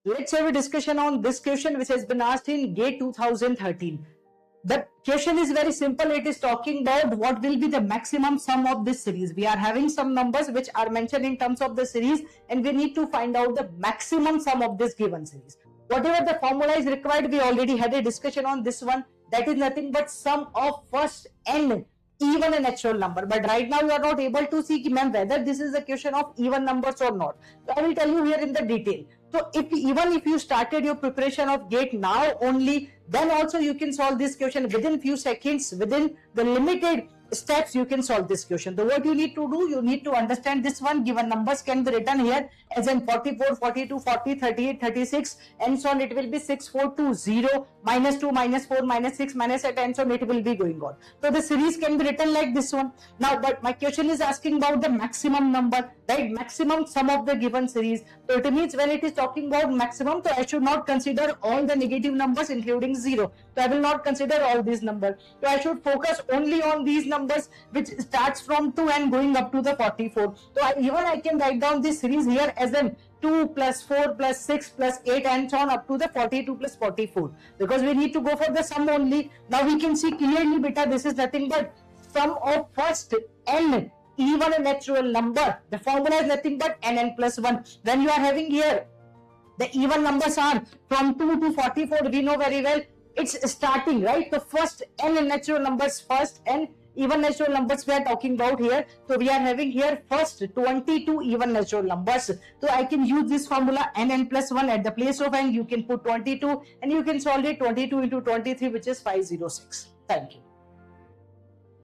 Let's have a discussion on this question which has been asked in GATE 2013. The question is very simple. It is talking about what will be the maximum sum of this series. We are having some numbers which are mentioned in terms of the series, and we need to find out the maximum sum of this given series. Whatever the formula is required, we already had a discussion on this one. That is nothing but sum of first n even a natural number. But right now you are not able to see, ma'am, whether this is a question of even numbers or not. So I will tell you here in the detail. So even if you started your preparation of GATE now only, then also you can solve this question within few seconds, within the limited steps you can solve this question. So what you need to do, you need to understand this one. Given numbers can be written here as in 44, 42, 40, 38, 36 and so on. It will be 6, 4, 2, 0, minus 2, minus 4, minus 6, minus 8 and so on. It will be going on. So the series can be written like this one. Now, but my question is asking about the maximum number, right? Maximum sum of the given series. So it means when it is talking about maximum, so I should not consider all the negative numbers including 0. So I will not consider all these numbers. So I should focus only on these numbers which starts from 2 and going up to the 44. So I can write down this series here as an 2 plus 4 plus 6 plus 8 and so on up to the 42 plus 44, because we need to go for the sum only. Now we can see clearly, beta, this is nothing but sum of first n even a natural number. The formula is nothing but n plus 1. When you are having here the even numbers are from 2 to 44, we know very well it's starting, right? The first n natural numbers, first n even natural numbers we are talking about here. So we are having here first 22 even natural numbers. So I can use this formula n plus 1 at the place of n. You can put 22 and you can solve it. 22 into 23, which is 506. Thank you.